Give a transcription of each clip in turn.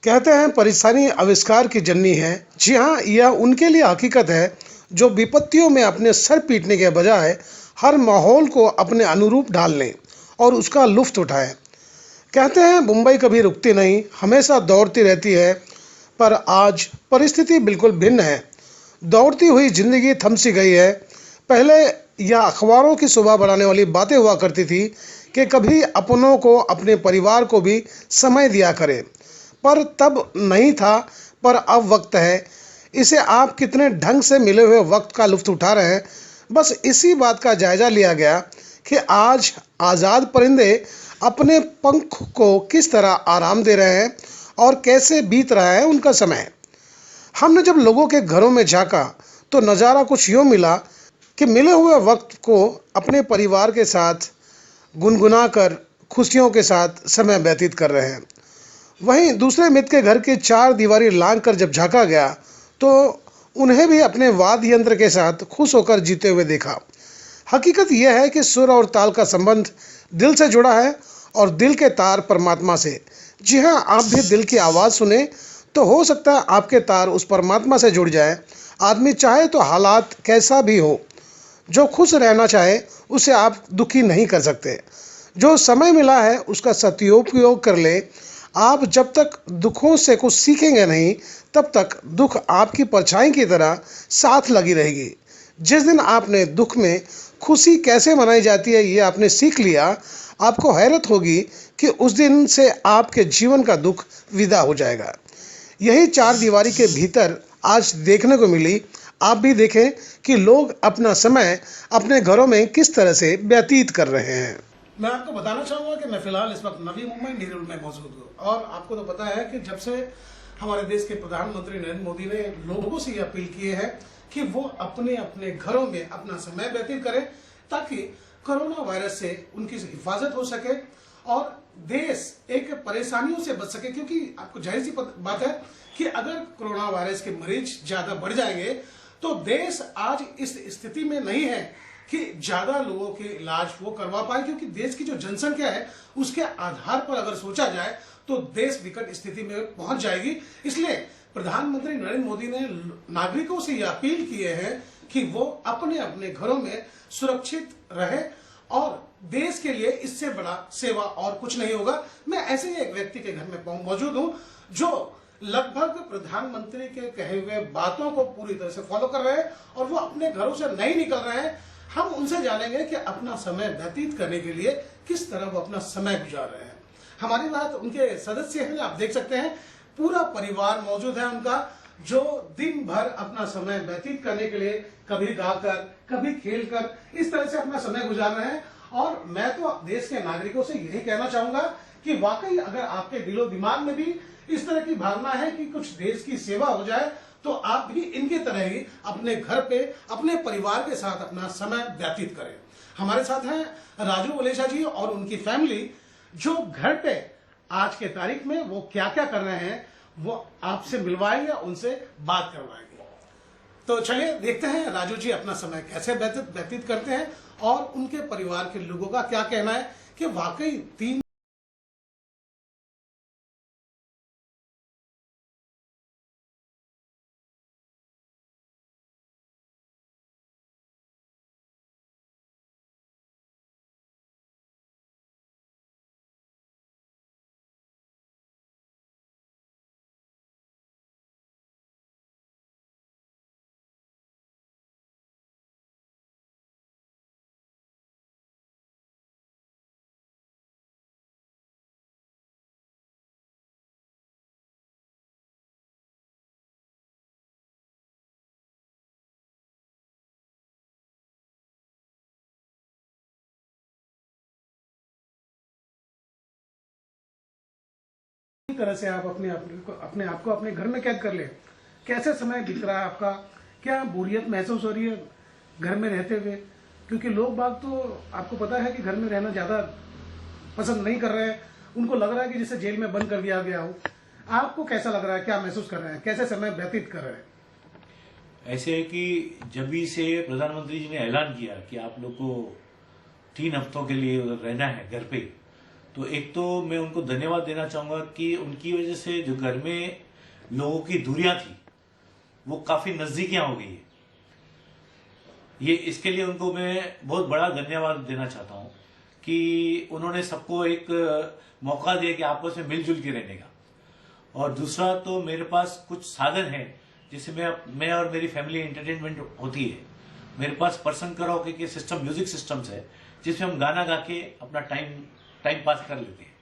कहते हैं परेशानी आविष्कार की जननी है। जी हाँ, यह उनके लिए हकीकत है जो विपत्तियों में अपने सर पीटने के बजाय हर माहौल को अपने अनुरूप ढाल लें और उसका लुफ्त उठाएं। कहते हैं मुंबई कभी रुकती नहीं, हमेशा दौड़ती रहती है। पर आज परिस्थिति बिल्कुल भिन्न है। दौड़ती हुई जिंदगी थम सी गई है। पहले यह अखबारों की शोभा बढ़ाने वाली बातें हुआ करती थी कि कभी अपनों को, अपने परिवार को भी समय दिया करें, पर तब नहीं था। पर अब वक्त है। इसे आप कितने ढंग से मिले हुए वक्त का लुत्फ उठा रहे हैं, बस इसी बात का जायजा लिया गया कि आज आज़ाद परिंदे अपने पंख को किस तरह आराम दे रहे हैं और कैसे बीत रहा है उनका समय। हमने जब लोगों के घरों में झांका तो नज़ारा कुछ यूँ मिला कि मिले हुए वक्त को अपने परिवार के साथ गुनगुना कर, खुशियों के साथ समय व्यतीत कर रहे हैं। वहीं दूसरे मित्र के घर की चार दीवारी लांघ कर जब झांका गया तो उन्हें भी अपने वाद्य यंत्र के साथ खुश होकर जीते हुए देखा। हकीकत यह है कि सुर और ताल का संबंध दिल से जुड़ा है और दिल के तार परमात्मा से। जी हाँ, आप भी दिल की आवाज़ सुने तो हो सकता है आपके तार उस परमात्मा से जुड़ जाए। आदमी चाहे तो हालात कैसा भी हो, जो खुश रहना चाहे उसे आप दुखी नहीं कर सकते। जो समय मिला है उसका सदुपयोग कर ले। आप जब तक दुखों से कुछ सीखेंगे नहीं, तब तक दुख आपकी परछाई की तरह साथ लगी रहेगी। जिस दिन आपने दुख में खुशी कैसे मनाई जाती है ये आपने सीख लिया, आपको हैरत होगी कि उस दिन से आपके जीवन का दुख विदा हो जाएगा। यही चार दीवारी के भीतर आज देखने को मिली। आप भी देखें कि लोग अपना समय अपने घरों में किस तरह से व्यतीत कर रहे हैं। मैं आपको बताना चाहूँगा कि मैं फिलहाल इस वक्त नवी मुंबई नेहरू में मौजूद हूँ और आपको तो पता है कि जब से हमारे देश के प्रधानमंत्री नरेंद्र मोदी ने लोगों से ये अपील की है कि वो अपने अपने घरों में अपना समय व्यतीत करें ताकि कोरोना वायरस से उनकी हिफाजत हो सके और देश एक परेशानियों से बच सके। क्योंकि आपको जाहिर सी बात है कि अगर कोरोना वायरस के मरीज ज्यादा बढ़ जाएंगे तो देश आज इस स्थिति में नहीं है कि ज्यादा लोगों के इलाज वो करवा पाए। क्योंकि देश की जो जनसंख्या है उसके आधार पर अगर सोचा जाए तो देश विकट स्थिति में पहुंच जाएगी। इसलिए प्रधानमंत्री नरेंद्र मोदी ने नागरिकों से यह अपील किए हैं कि वो अपने अपने घरों में सुरक्षित रहे और देश के लिए इससे बड़ा सेवा और कुछ नहीं होगा। मैं ऐसे ही एक व्यक्ति के घर में मौजूद हूं जो लगभग प्रधानमंत्री के कहे हुए बातों को पूरी तरह से फॉलो कर रहे हैं और वो अपने घरों से नहीं निकल रहे हैं। हम उनसे जानेंगे कि अपना समय व्यतीत करने के लिए किस तरह वो अपना समय गुजार रहे हैं। हमारी बात उनके सदस्य हैं, आप देख सकते हैं पूरा परिवार मौजूद है उनका, जो दिन भर अपना समय व्यतीत करने के लिए कभी गाकर कभी खेलकर इस तरह से अपना समय गुजार रहे हैं। और मैं तो देश के नागरिकों से यही कहना चाहूंगा कि वाकई अगर आपके दिलो दिमाग में भी इस तरह की भावना है कि कुछ देश की सेवा हो जाए तो आप भी इनकी तरह ही अपने घर पे अपने परिवार के साथ अपना समय व्यतीत करें। हमारे साथ हैं राजू वलेचा जी और उनकी फैमिली, जो घर पे आज के तारीख में वो क्या क्या कर रहे हैं वो आपसे मिलवाएंगे, उनसे बात करवाएंगे। तो चलिए देखते हैं राजू जी अपना समय कैसे व्यतीत करते हैं और उनके परिवार के लोगों का क्या कहना है कि वाकई 3 तरह से आप अपने आप को अपने घर में कैद कर ले। कैसे समय बीत रहा है आपका? क्या बोरियत महसूस हो रही है घर में रहते हुए? क्योंकि लोग बाग तो आपको पता है कि घर में रहना ज्यादा पसंद नहीं कर रहे हैं, उनको लग रहा है कि जिसे जेल में बंद कर दिया गया हो। आपको कैसा लग रहा है, क्या महसूस कर रहे हैं, कैसे समय व्यतीत कर रहे हैं? ऐसे है कि जब से प्रधानमंत्री जी ने ऐलान किया कि आप लोग को 3 हफ्तों के लिए उधर रहना है घर पे, तो एक तो मैं उनको धन्यवाद देना चाहूँगा कि उनकी वजह से जो घर में लोगों की दूरियां थी वो काफ़ी नज़दीकियाँ हो गई है। ये इसके लिए उनको मैं बहुत बड़ा धन्यवाद देना चाहता हूँ कि उन्होंने सबको एक मौका दिया कि आपस में मिलजुल के रहने का। और दूसरा तो मेरे पास कुछ साधन है जिससे मैं और मेरी फैमिली एंटरटेनमेंट होती है। मेरे पास पर्सन कराओके के सिस्टम, म्यूजिक सिस्टम्स है जिसमें हम गाना गा के अपना टाइम पास कर लेते हैं।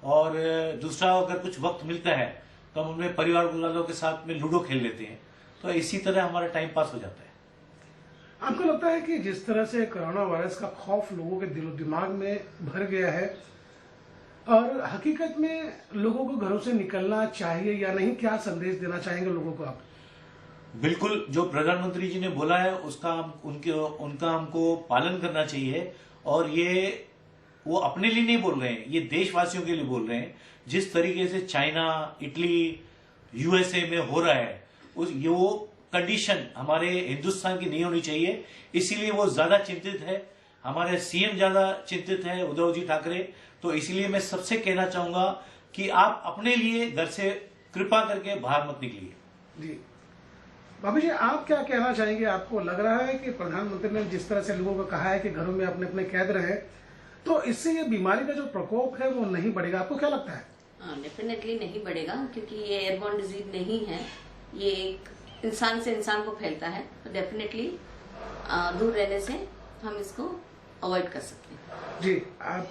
और दूसरा अगर कुछ वक्त मिलता है तो हम अपने परिवार वालों के साथ में लूडो खेल लेते हैं। तो इसी तरह हमारा टाइम पास हो जाता है। आपको लगता है कि जिस तरह से कोरोना वायरस का खौफ लोगों के दिलो दिमाग में भर गया है और हकीकत में लोगों को घरों से निकलना चाहिए या नहीं, क्या संदेश देना चाहेंगे लोगों को आप? बिल्कुल, जो प्रधानमंत्री जी ने बोला है उसका उनका हमको पालन करना चाहिए। और ये वो अपने लिए नहीं बोल रहे हैं, ये देशवासियों के लिए बोल रहे हैं। जिस तरीके से चाइना, इटली, यूएसए में हो रहा है वो कंडीशन हमारे हिंदुस्तान की नहीं होनी चाहिए। इसीलिए वो ज्यादा चिंतित है, हमारे सीएम ज्यादा चिंतित है, उद्धव जी ठाकरे। तो इसीलिए मैं सबसे कहना चाहूंगा कि आप अपने लिए घर से कृपा करके बाहर मत निकलिए। जी बाबू जी, आप क्या कहना चाहेंगे? आपको लग रहा है कि प्रधानमंत्री ने जिस तरह से लोगों को कहा है कि घरों में अपने अपने कैद रहे, तो इससे ये बीमारी का जो प्रकोप है वो नहीं बढ़ेगा? आपको क्या लगता है? डेफिनेटली नहीं बढ़ेगा, क्योंकि ये एयरबॉर्न डिजीज नहीं है, ये एक इंसान से इंसान को फैलता है। तो डेफिनेटली दूर रहने से हम इसको अवॉइड कर सकते हैं। जी,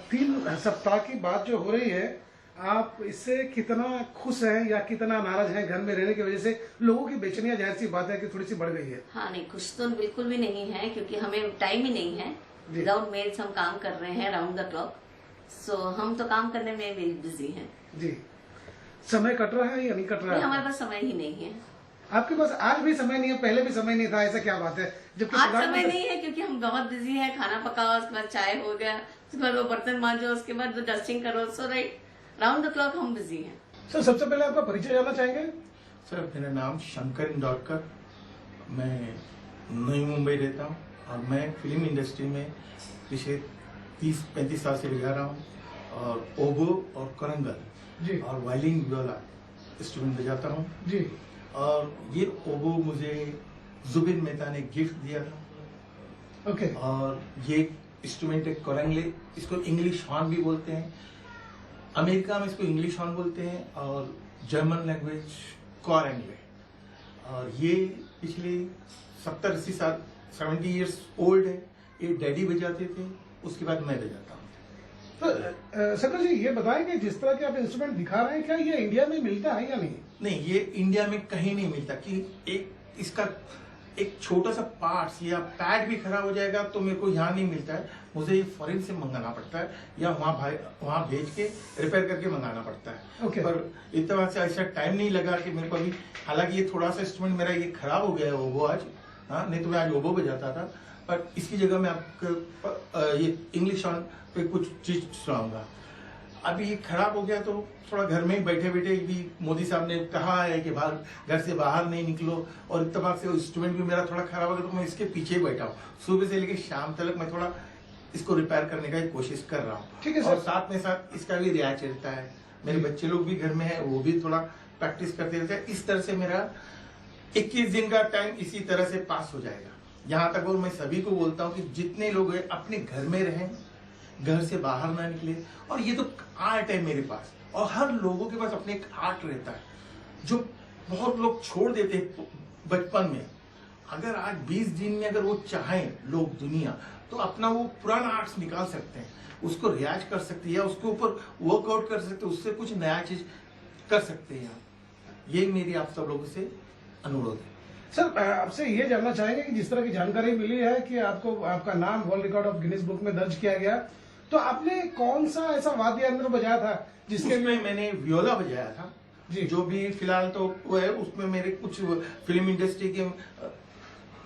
3 सप्ताह की बात जो हो रही है, आप इससे कितना खुश हैं या कितना नाराज हैं? घर में रहने की वजह से लोगों की बेचैनियां, जाहिर सी बात है कि थोड़ी सी बढ़ गई है। हाँ नहीं, खुश तो बिल्कुल भी नहीं है, क्योंकि हमें टाइम ही नहीं है। विदाउट मेल्स हम काम कर रहे हैं राउंड द क्लॉक। सो हम तो काम करने में बिजी हैं। जी, समय कट रहा है या नहीं कट रहा है? हमारे पास समय ही नहीं है। आपके पास आज भी समय नहीं है, पहले भी समय नहीं था, ऐसा क्या बात है? जबकि आज समय नहीं है क्योंकि हम बहुत बिजी हैं। खाना पकाओ, उसके बाद चाय हो गया, उसके बाद वो बर्तन मांजो, उसके बाद डस्टिंग करो। सो राइट, राउंड द क्लॉक हम बिजी हैं। सर, सबसे पहले आपका परिचय जानना चाहेंगे? सर, मेरा नाम शंकर इंदौरकर, मैं नई मुंबई रहता हूँ और मैं फिल्म इंडस्ट्री में पिछले 30-35 साल से लगा रहा हूँ। और ओबो और करंगल जी और वायलिन वियोला इंस्ट्रूमेंट बजाता हूँ जी। और ये ओबो मुझे जुबिन मेहता ने गिफ्ट दिया था। ओके। और ये इंस्ट्रूमेंट है कोरंगले, इसको इंग्लिश हॉर्न भी बोलते हैं। अमेरिका में इसको इंग्लिश हॉर्न बोलते हैं और जर्मन लैंग्वेज कोरंगले। और ये पिछले 70-80 साल 70 इयर्स ओल्ड है। ये डैडी बजाते थे, उसके बाद मैं बजाता हूँ। तो शंकर जी, ये बताएं कि जिस तरह के आप इंस्ट्रूमेंट दिखा रहे हैं, क्या ये इंडिया में मिलता है या नहीं? नहीं, ये इंडिया में कहीं नहीं मिलता। कि इसका एक छोटा सा पार्ट्स या पैड भी खराब हो जाएगा तो मेरे को यहाँ नहीं मिलता है, मुझे ये फॉरेन से मंगाना पड़ता है या वहाँ भेज के रिपेयर करके मंगाना पड़ता है। Okay. पर इतना से ऐसा टाइम नहीं लगा कि मेरे को अभी, हालांकि ये थोड़ा सा इंस्ट्रूमेंट मेरा ये खराब हो गया है ओबो आज। हाँ, नहीं तो मैं आज ओबो बजाता था, पर इसकी जगह मैं आपको ये इंग्लिश ऑन पे कुछ चीज सुनाऊंगा। अभी ये खराब हो गया तो थोड़ा घर में ही बैठे बैठे भी मोदी साहब ने कहा है कि घर से बाहर नहीं निकलो, और इत्तेफाक से इंस्ट्रूमेंट भी मेरा थोड़ा खराब हो गया तो मैं इसके पीछे ही बैठा हूँ। सुबह से लेकर शाम तक मैं थोड़ा इसको रिपेयर करने का कोशिश कर रहा हूँ। ठीक है सर। और साथ में साथ इसका भी रियाज रहता है। मेरे बच्चे लोग भी घर में है, वो भी थोड़ा प्रैक्टिस करते रहते हैं। इस तरह से मेरा 21 दिन का टाइम इसी तरह से पास हो जाएगा। यहाँ तक और मैं सभी को बोलता हूँ कि जितने लोग हैं अपने घर में रहें, घर से बाहर ना निकले। और ये तो आर्ट है मेरे पास, और हर लोगों के पास अपने एक आर्ट रहता है जो बहुत लोग छोड़ देते हैं बचपन में। अगर आज 20 दिन में अगर वो चाहें लोग, दुनिया, तो अपना वो पुराना आर्ट्स निकाल सकते हैं, उसको रियाज कर सकते हैं या उसके ऊपर वर्कआउट कर सकते हैं, उससे कुछ नया चीज कर सकते हैं। यही मेरी आप सब लोगों से अनुरोध है। सर, आपसे ये जानना चाहेंगे कि जिस तरह की जानकारी मिली है कि आपका नाम world record of Guinness book में दर्ज किया गया, तो आपने कौन सा ऐसा वाद्य यंत्र बजाया था जिसके उसमें मैंने वियोला बजाया था जी। जो भी फिलहाल तो वो है, उसमें मेरे कुछ फिल्म इंडस्ट्री के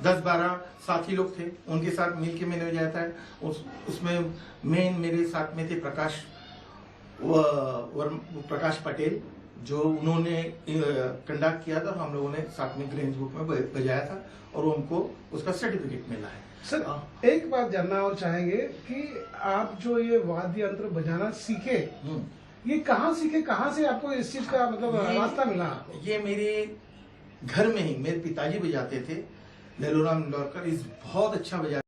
10-12 साथी लोग थे, उनके साथ मिलके मैंने बजाया था। उसमें मेन मेरे साथ में थे प्रकाश पटेल, जो उन्होंने कंडक्ट किया था, और हम लोगों ने साथ में गिनीज बुक में बजाया था और उनको उसका सर्टिफिकेट मिला है। सर एक बात जानना और चाहेंगे कि आप जो ये वाद्य यंत्र बजाना सीखे, ये कहाँ सीखे, कहाँ से आपको इस चीज का मतलब रास्ता मिला आपको? ये मेरे घर में ही मेरे पिताजी बजाते थे, लल्लूराम इंदौरकर इस बहुत अच्छा बजाते